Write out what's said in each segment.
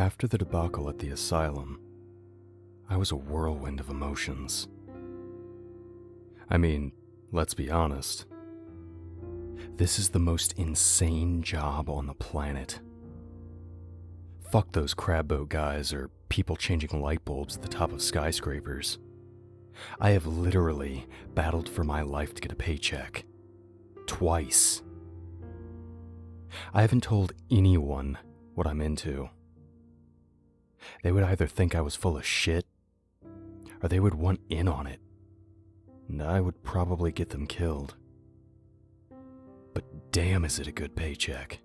After the debacle at the asylum, I was a whirlwind of emotions. I mean, let's be honest. This is the most insane job on the planet. Fuck those crab boat guys or people changing light bulbs at the top of skyscrapers. I have literally battled for my life to get a paycheck. Twice. I haven't told anyone what I'm into. They would either think I was full of shit, or they would want in on it, and I would probably get them killed. But damn, is it a good paycheck.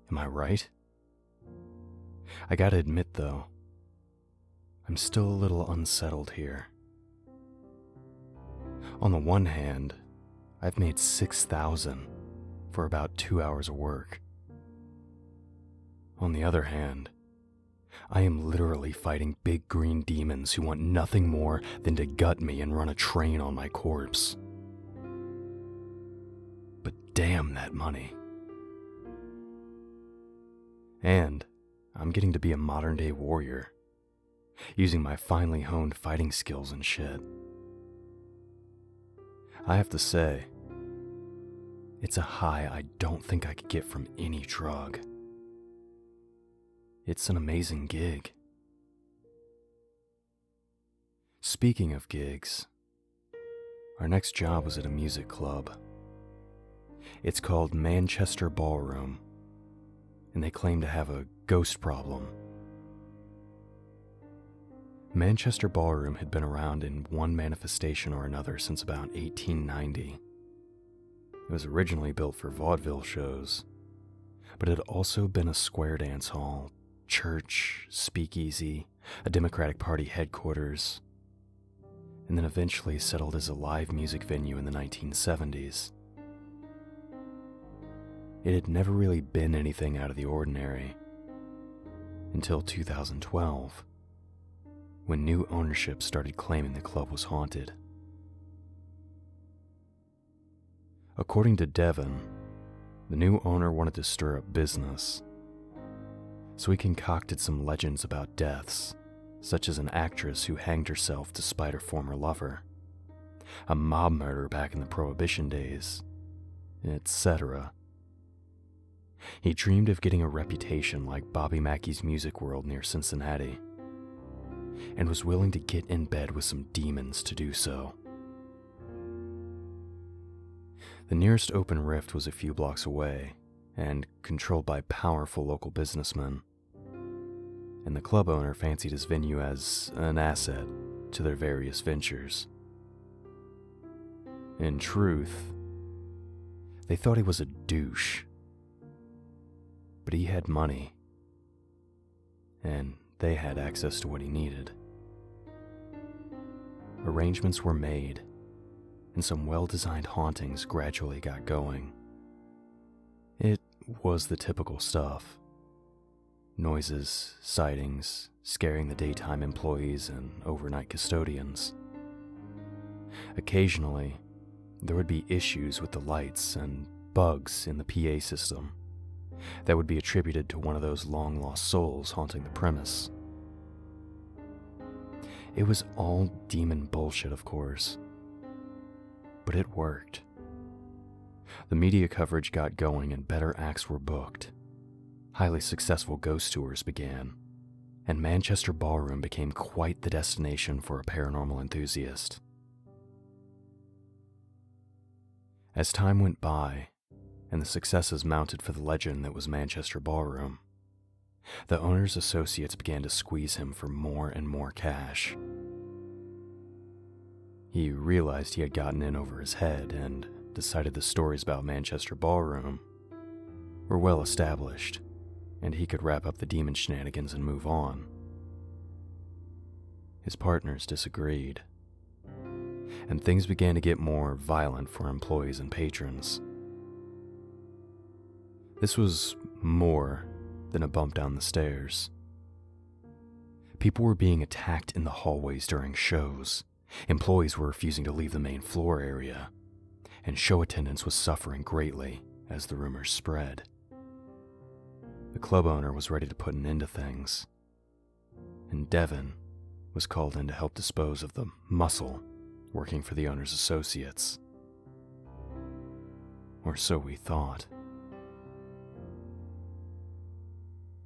Am I right? I gotta admit though, I'm still a little unsettled here. On the one hand, I've made $6,000 for about 2 hours of work. On the other hand, I am literally fighting big green demons who want nothing more than to gut me and run a train on my corpse. But damn that money. And I'm getting to be a modern-day warrior, using my finely honed fighting skills and shit. I have to say, it's a high I don't think I could get from any drug. It's an amazing gig. Speaking of gigs, our next job was at a music club. It's called Manchester Ballroom, and they claim to have a ghost problem. Manchester Ballroom had been around in one manifestation or another since about 1890. It was originally built for vaudeville shows, but it had also been a square dance hall, church, speakeasy, a Democratic Party headquarters, and then eventually settled as a live music venue in the 1970s. It had never really been anything out of the ordinary until 2012, when new ownership started claiming the club was haunted. According to Devon, the new owner wanted to stir up business, so he concocted some legends about deaths, such as an actress who hanged herself to spite her former lover, a mob murder back in the Prohibition days, etc. He dreamed of getting a reputation like Bobby Mackey's Music World near Cincinnati, and was willing to get in bed with some demons to do so. The nearest open rift was a few blocks away, and controlled by powerful local businessmen, and the club owner fancied his venue as an asset to their various ventures. In truth, they thought he was a douche, but he had money, and they had access to what he needed. Arrangements were made, and some well-designed hauntings gradually got going. It was the typical stuff. Noises, sightings, scaring the daytime employees and overnight custodians. Occasionally, there would be issues with the lights and bugs in the PA system that would be attributed to one of those long-lost souls haunting the premise. It was all demon bullshit, of course, but it worked. The media coverage got going and better acts were booked. Highly successful ghost tours began, and Manchester Ballroom became quite the destination for a paranormal enthusiast. As time went by, and the successes mounted for the legend that was Manchester Ballroom, the owner's associates began to squeeze him for more and more cash. He realized he had gotten in over his head and decided the stories about Manchester Ballroom were well established, and he could wrap up the demon shenanigans and move on. His partners disagreed, and things began to get more violent for employees and patrons. This was more than a bump down the stairs. People were being attacked in the hallways during shows. Employees were refusing to leave the main floor area, and show attendance was suffering greatly as the rumors spread. The club owner was ready to put an end to things, and Devin was called in to help dispose of the muscle working for the owner's associates. Or so we thought.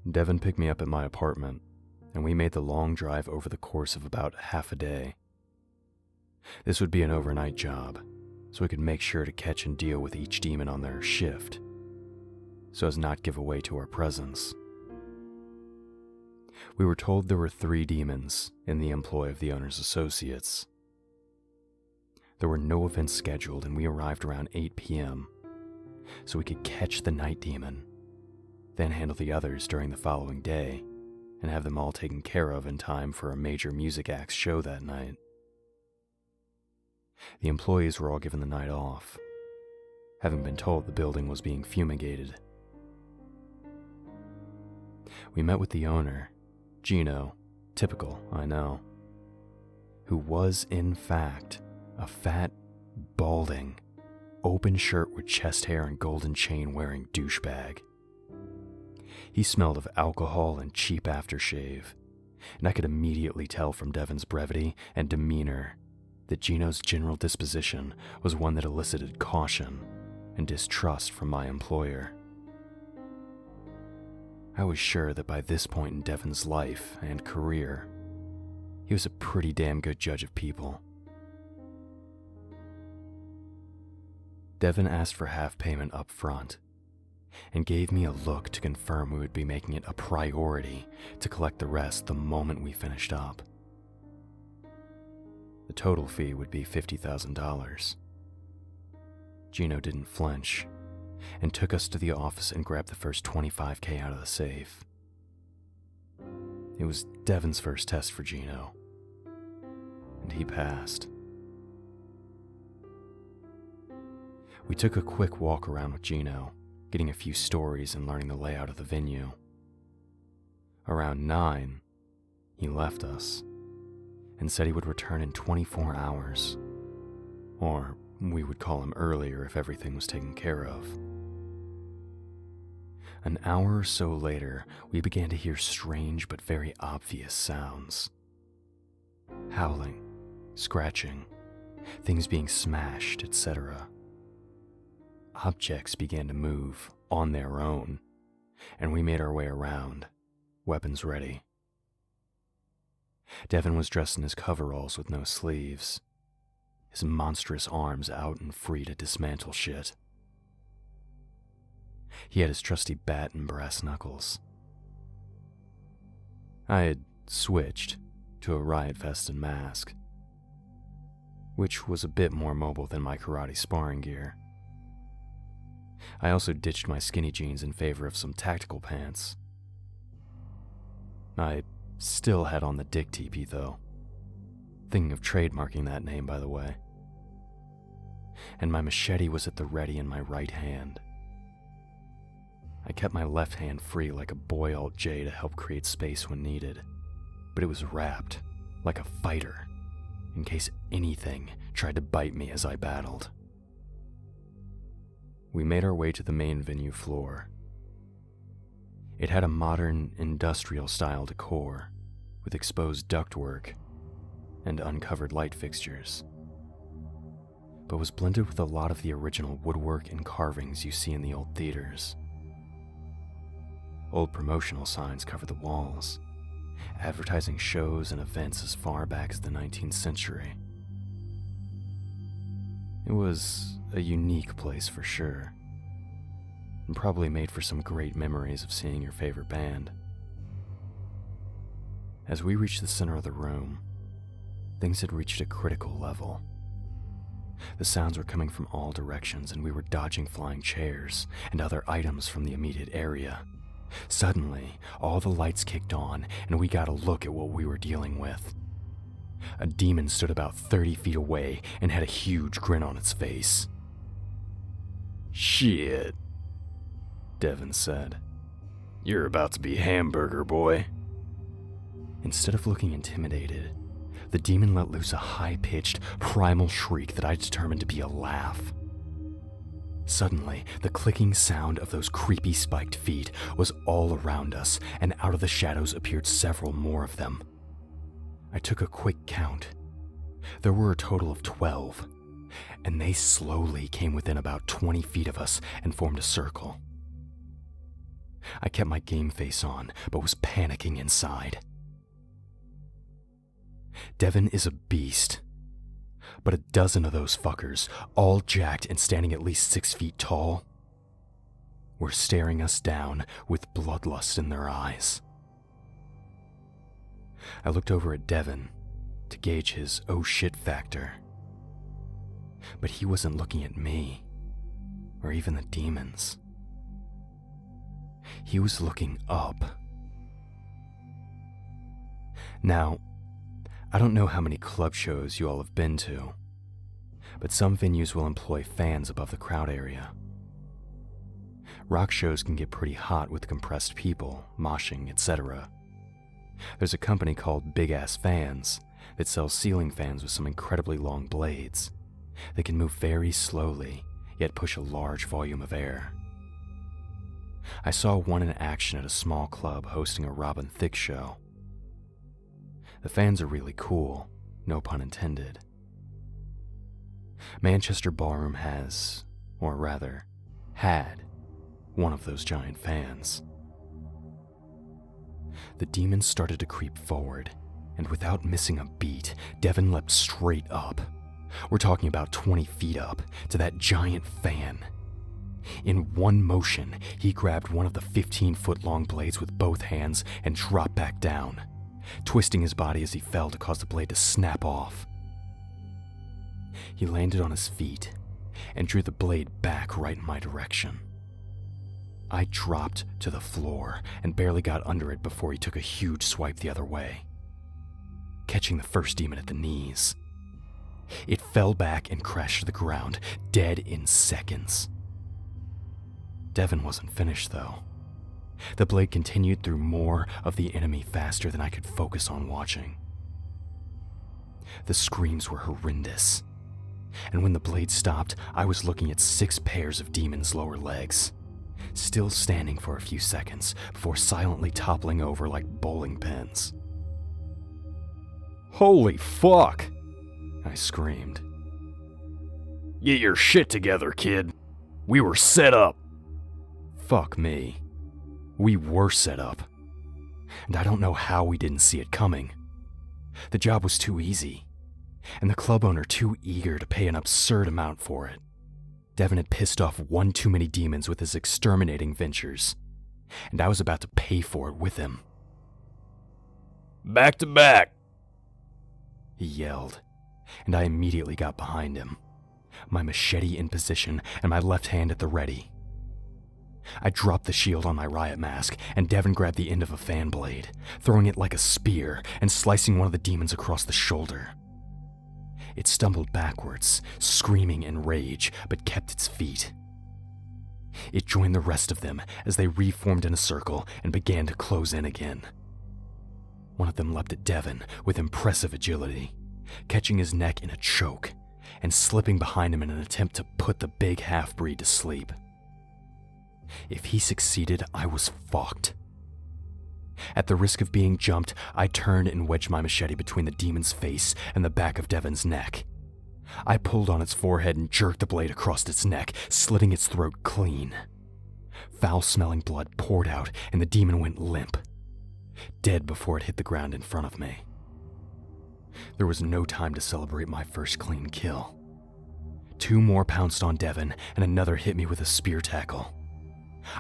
Devin picked me up at my apartment, and we made the long drive over the course of about half a day. This would be an overnight job, so we could make sure to catch and deal with each demon on their shift, so as not give away to our presence. We were told there were 3 demons in the employ of the owner's associates. There were no events scheduled, and we arrived around 8 p.m., so we could catch the night demon, then handle the others during the following day, and have them all taken care of in time for a major music act's show that night. The employees were all given the night off, having been told the building was being fumigated. We met with the owner, Gino, typical, I know, who was in fact a fat, balding, open shirt with chest hair and golden chain wearing douchebag. He smelled of alcohol and cheap aftershave, and I could immediately tell from Devin's brevity and demeanor that Gino's general disposition was one that elicited caution and distrust from my employer. I was sure that by this point in Devin's life and career, he was a pretty damn good judge of people. Devin asked for half payment up front and gave me a look to confirm we would be making it a priority to collect the rest the moment we finished up. The total fee would be $50,000. Gino didn't flinch and took us to the office and grabbed the first $25,000 out of the safe. It was Devin's first test for Gino, and he passed. We took a quick walk around with Gino, getting a few stories and learning the layout of the venue. Around 9, he left us and said he would return in 24 hours, or we would call him earlier if everything was taken care of. An hour or so later, we began to hear strange but very obvious sounds. Howling, scratching, things being smashed, etc. Objects began to move on their own, and we made our way around, weapons ready. Devin was dressed in his coveralls with no sleeves, his monstrous arms out and free to dismantle shit. He had his trusty bat and brass knuckles. I had switched to a riot vest and mask, which was a bit more mobile than my karate sparring gear. I also ditched my skinny jeans in favor of some tactical pants. I still had on the dick teepee, though. Thinking of trademarking that name, by the way. And my machete was at the ready in my right hand. I kept my left hand free like a boy Alt-J to help create space when needed, but it was wrapped, like a fighter, in case anything tried to bite me as I battled. We made our way to the main venue floor. It had a modern, industrial-style decor, with exposed ductwork and uncovered light fixtures, but was blended with a lot of the original woodwork and carvings you see in the old theaters. Old promotional signs covered the walls, advertising shows and events as far back as the 19th century. It was a unique place for sure, and probably made for some great memories of seeing your favorite band. As we reached the center of the room, things had reached a critical level. The sounds were coming from all directions, and we were dodging flying chairs and other items from the immediate area. Suddenly, all the lights kicked on, and we got a look at what we were dealing with. A demon stood about 30 feet away and had a huge grin on its face. "Shit," Devin said. "You're about to be hamburger, boy." Instead of looking intimidated, the demon let loose a high-pitched, primal shriek that I determined to be a laugh. Suddenly, the clicking sound of those creepy spiked feet was all around us, and out of the shadows appeared several more of them, I took a quick count. There were a total of 12, and they slowly came within about 20 feet of us and formed a circle. I kept my game face on, but was panicking inside. Devin is a beast, but a dozen of those fuckers, all jacked and standing at least 6 feet tall, were staring us down with bloodlust in their eyes. I looked over at Devin to gauge his oh shit factor, but he wasn't looking at me or even the demons. He was looking up. Now, I don't know how many club shows you all have been to, but some venues will employ fans above the crowd area. Rock shows can get pretty hot with compressed people, moshing, etc. There's a company called Big Ass Fans that sells ceiling fans with some incredibly long blades that can move very slowly, yet push a large volume of air. I saw one in action at a small club hosting a Robin Thicke show. The fans are really cool, no pun intended. Manchester Ballroom has, or rather, had, one of those giant fans. The demons started to creep forward, and without missing a beat, Devin leapt straight up. We're talking about 20 feet up, to that giant fan. In one motion, he grabbed one of the 15-foot-long blades with both hands and dropped back down, twisting his body as he fell to cause the blade to snap off. He landed on his feet and drew the blade back right in my direction. I dropped to the floor and barely got under it before he took a huge swipe the other way, catching the first demon at the knees. It fell back and crashed to the ground, dead in seconds. Devin wasn't finished, though. The blade continued through more of the enemy faster than I could focus on watching. The screams were horrendous, and when the blade stopped, I was looking at 6 pairs of demons' lower legs, still standing for a few seconds before silently toppling over like bowling pins. "Holy fuck!" I screamed. "Get your shit together, kid. We were set up." Fuck me. We were set up. And I don't know how we didn't see it coming. The job was too easy, and the club owner too eager to pay an absurd amount for it. Devin had pissed off one too many demons with his exterminating ventures, and I was about to pay for it with him. "Back to back," he yelled, and I immediately got behind him, my machete in position and my left hand at the ready. I dropped the shield on my riot mask, and Devin grabbed the end of a fan blade, throwing it like a spear and slicing one of the demons across the shoulder. It stumbled backwards, screaming in rage, but kept its feet. It joined the rest of them as they reformed in a circle and began to close in again. One of them leapt at Devin with impressive agility, catching his neck in a choke and slipping behind him in an attempt to put the big half-breed to sleep. If he succeeded, I was fucked. At the risk of being jumped, I turned and wedged my machete between the demon's face and the back of Devin's neck. I pulled on its forehead and jerked the blade across its neck, slitting its throat clean. Foul-smelling blood poured out, and the demon went limp, dead before it hit the ground in front of me. There was no time to celebrate my first clean kill. 2 more pounced on Devin, and another hit me with a spear tackle.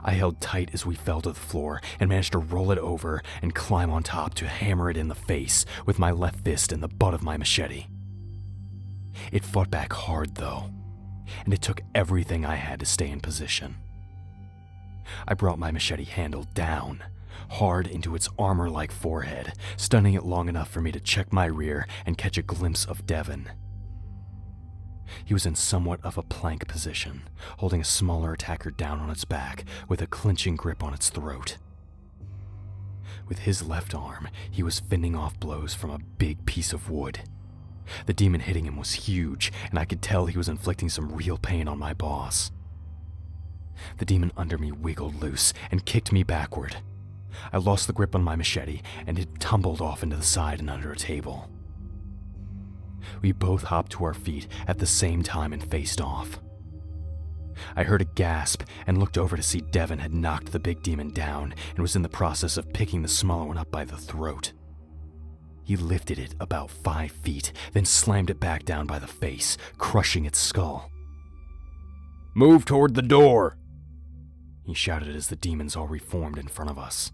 I held tight as we fell to the floor and managed to roll it over and climb on top to hammer it in the face with my left fist and the butt of my machete. It fought back hard, though, and it took everything I had to stay in position. I brought my machete handle down, hard into its armor-like forehead, stunning it long enough for me to check my rear and catch a glimpse of Devin. He was in somewhat of a plank position, holding a smaller attacker down on its back with a clenching grip on its throat. With his left arm, he was fending off blows from a big piece of wood. The demon hitting him was huge, and I could tell he was inflicting some real pain on my boss. The demon under me wiggled loose and kicked me backward. I lost the grip on my machete, and it tumbled off into the side and under a table. We both hopped to our feet at the same time and faced off. I heard a gasp and looked over to see Devin had knocked the big demon down and was in the process of picking the smaller one up by the throat. He lifted it about 5 feet, then slammed it back down by the face, crushing its skull. "Move toward the door!" he shouted as the demons all reformed in front of us.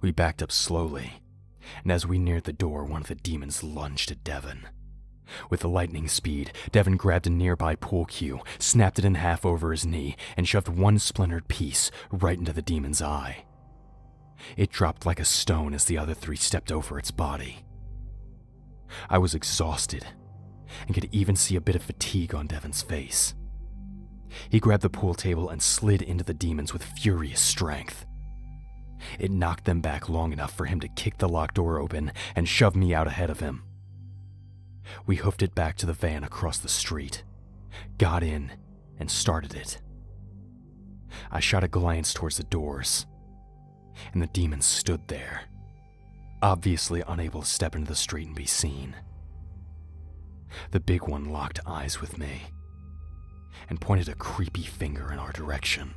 We backed up slowly, and as we neared the door, one of the demons lunged at Devin. With lightning speed, Devin grabbed a nearby pool cue, snapped it in half over his knee, and shoved one splintered piece right into the demon's eye. It dropped like a stone as the other 3 stepped over its body. I was exhausted, and could even see a bit of fatigue on Devin's face. He grabbed the pool table and slid into the demons with furious strength. It knocked them back long enough for him to kick the locked door open and shove me out ahead of him. We hoofed it back to the van across the street, got in, and started it. I shot a glance towards the doors, and the demons stood there, obviously unable to step into the street and be seen. The big one locked eyes with me and pointed a creepy finger in our direction.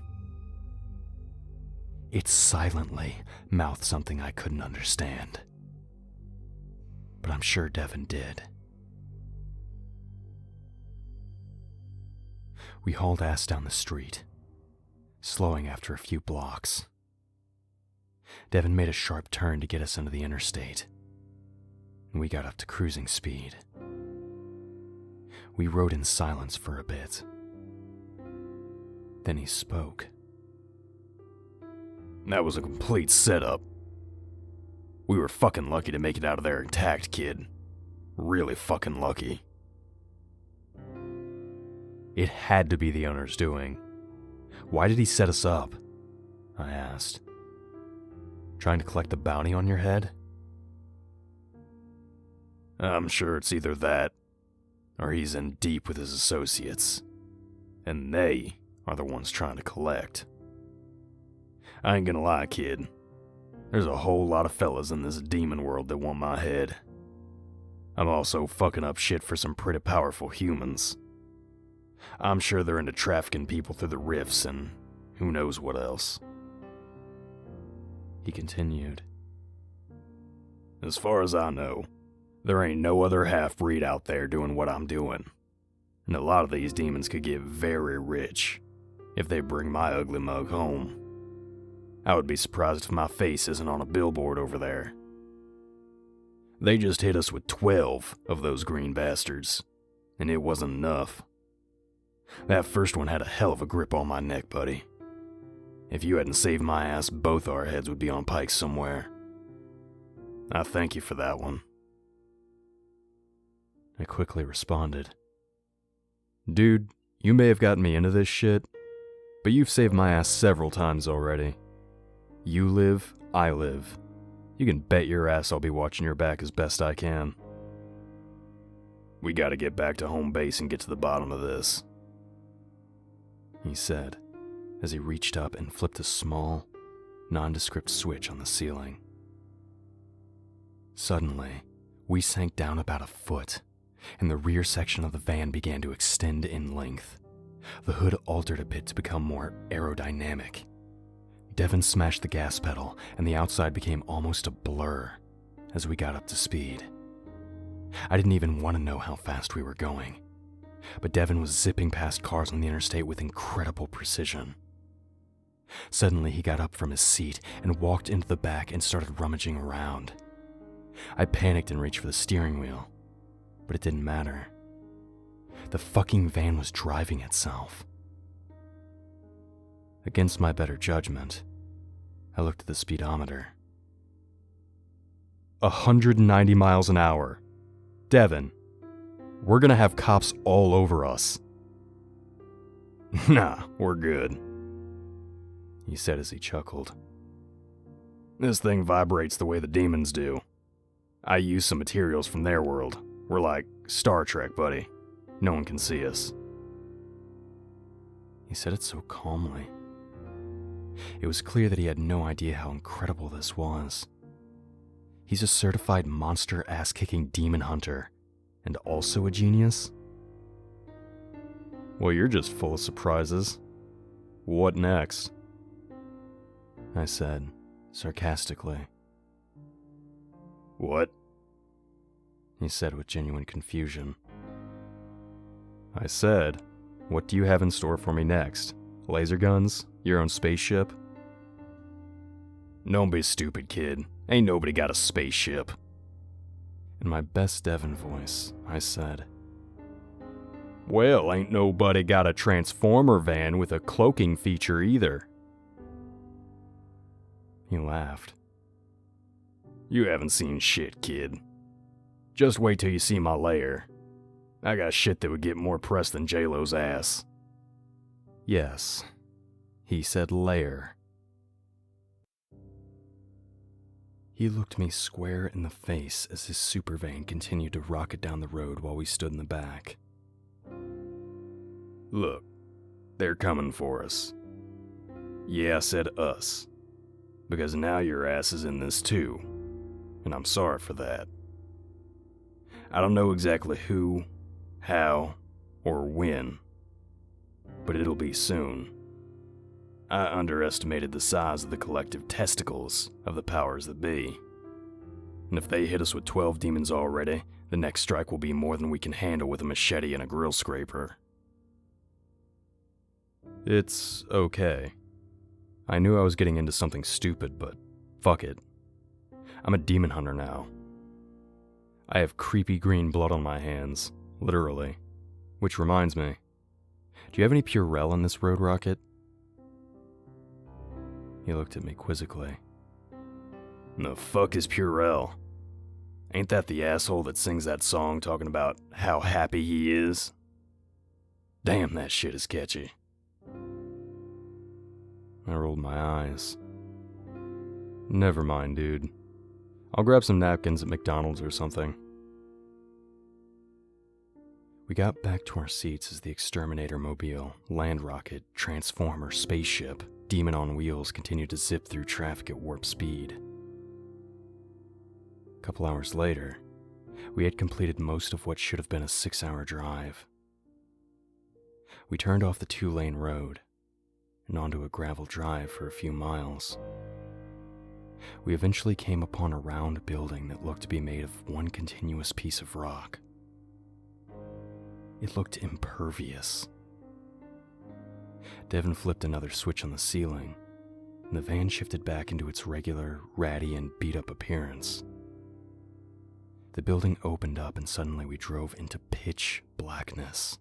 It silently mouthed something I couldn't understand, but I'm sure Devin did. We hauled ass down the street, slowing after a few blocks. Devin made a sharp turn to get us into the interstate, and we got up to cruising speed. We rode in silence for a bit. Then he spoke. "That was a complete setup. We were fucking lucky to make it out of there intact, kid. Really fucking lucky." "It had to be the owner's doing. Why did he set us up?" I asked. "Trying to collect the bounty on your head?" "I'm sure it's either that, or he's in deep with his associates, and they are the ones trying to collect. I ain't gonna lie, kid. There's a whole lot of fellas in this demon world that want my head. I'm also fucking up shit for some pretty powerful humans. I'm sure they're into trafficking people through the rifts and who knows what else." He continued. "As far as I know, there ain't no other half-breed out there doing what I'm doing. And a lot of these demons could get very rich if they bring my ugly mug home. I would be surprised if my face isn't on a billboard over there. They just hit us with 12 of those green bastards, and it wasn't enough. That first one had a hell of a grip on my neck, buddy. If you hadn't saved my ass, both our heads would be on pikes somewhere. I thank you for that one." I quickly responded. "Dude, you may have gotten me into this shit, but you've saved my ass several times already. You live, I live. You can bet your ass I'll be watching your back as best I can." "We gotta get back to home base and get to the bottom of this," he said, as he reached up and flipped a small, nondescript switch on the ceiling. Suddenly, we sank down about a foot, and the rear section of the van began to extend in length. The hood altered a bit to become more aerodynamic. Devin smashed the gas pedal, and the outside became almost a blur as we got up to speed. I didn't even want to know how fast we were going, but Devin was zipping past cars on the interstate with incredible precision. Suddenly, he got up from his seat and walked into the back and started rummaging around. I panicked and reached for the steering wheel, but it didn't matter. The fucking van was driving itself. Against my better judgment, I looked at the speedometer. 190 miles an hour. Devin, we're gonna have cops all over us. "Nah, we're good," he said as he chuckled. "This thing vibrates the way the demons do. I use some materials from their world. We're like Star Trek, buddy. No one can see us." He said it so calmly. It was clear that he had no idea how incredible this was. He's a certified monster ass-kicking demon hunter, and also a genius? Well, you're just full of surprises. What next? I said, sarcastically. What? He said with genuine confusion. I said, what do you have in store for me next? Laser guns? Your own spaceship? Don't be stupid, kid. Ain't nobody got a spaceship. In my best Devon voice, I said, well, ain't nobody got a transformer van with a cloaking feature either. He laughed. You haven't seen shit, kid. Just wait till you see my lair. I got shit that would get more press than J-Lo's ass. Yes, he said lair. He looked me square in the face as his supervan continued to rocket down the road while we stood in the back. Look, they're coming for us. Yeah, I said us. Because now your ass is in this too, and I'm sorry for that. I don't know exactly who, how, or when, but it'll be soon. I underestimated the size of the collective testicles of the powers that be. And if they hit us with 12 demons already, the next strike will be more than we can handle with a machete and a grill scraper. It's okay. I knew I was getting into something stupid, but fuck it. I'm a demon hunter now. I have creepy green blood on my hands, literally. Which reminds me, do you have any Purell in this road rocket? He looked at me quizzically. The fuck is Purell? Ain't that the asshole that sings that song talking about how happy he is? Damn, that shit is catchy. I rolled my eyes. Never mind, dude. I'll grab some napkins at McDonald's or something. We got back to our seats as the Exterminator mobile, land rocket, transformer, spaceship, demon on wheels continued to zip through traffic at warp speed. A couple hours later, we had completed most of what should have been a 6-hour drive. We turned off the 2-lane road and onto a gravel drive for a few miles. We eventually came upon a round building that looked to be made of one continuous piece of rock. It looked impervious. Devon flipped another switch on the ceiling, and the van shifted back into its regular, ratty, and beat-up appearance. The building opened up and suddenly we drove into pitch blackness.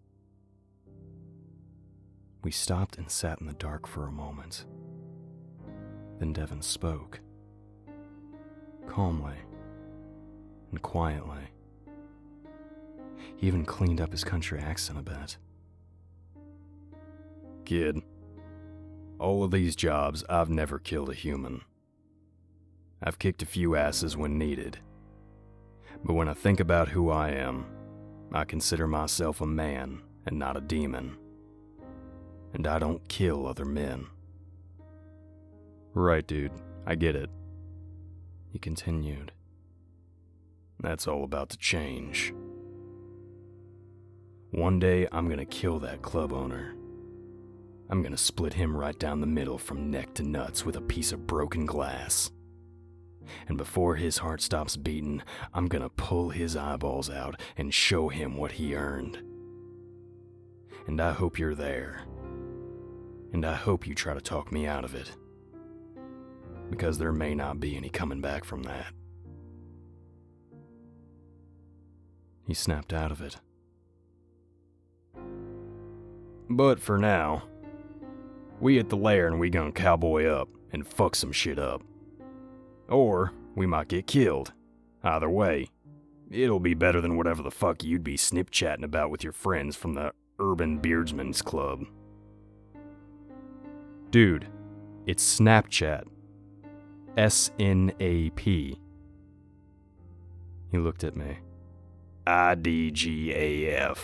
We stopped and sat in the dark for a moment. Then Devon spoke. Calmly and quietly. He even cleaned up his country accent a bit. Kid, all of these jobs, I've never killed a human. I've kicked a few asses when needed. But when I think about who I am, I consider myself a man and not a demon. And I don't kill other men. Right, dude. I get it. He continued. That's all about to change. One day, I'm gonna kill that club owner. I'm gonna split him right down the middle from neck to nuts with a piece of broken glass. And before his heart stops beating, I'm gonna pull his eyeballs out and show him what he earned. And I hope you're there. And I hope you try to talk me out of it. Because there may not be any coming back from that. He snapped out of it. But for now, we at the lair and we gonna cowboy up and fuck some shit up. Or we might get killed. Either way, it'll be better than whatever the fuck you'd be snip-chatting about with your friends from the Urban Beardsmen's Club. Dude, it's Snapchat. S-N-A-P. He looked at me. IDGAF.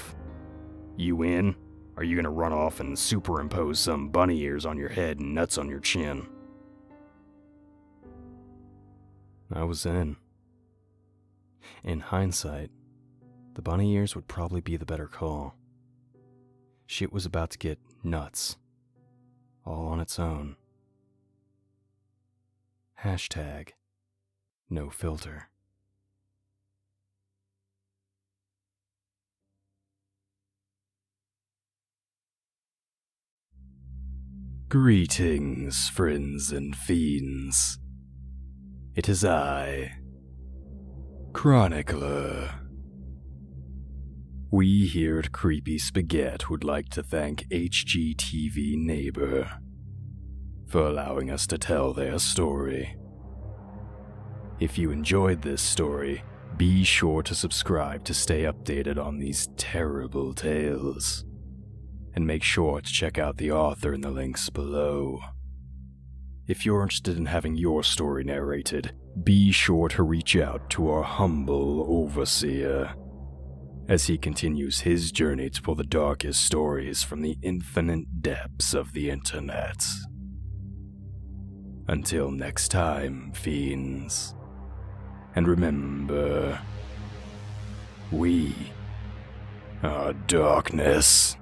You in? are you gonna run off and superimpose some bunny ears on your head and nuts on your chin? I was in. In hindsight, the bunny ears would probably be the better call. Shit was about to get nuts. All on its own. Hashtag no filter. Greetings, friends and fiends. It is I, Chronicler. We here at Creepy Spaghet would like to thank HGTV Neighbor for allowing us to tell their story. If you enjoyed this story, be sure to subscribe to stay updated on these terrible tales. And make sure to check out the author in the links below. If you're interested in having your story narrated, be sure to reach out to our humble overseer, as he continues his journey to pull the darkest stories from the infinite depths of the internet. Until next time, fiends. And remember, we are darkness.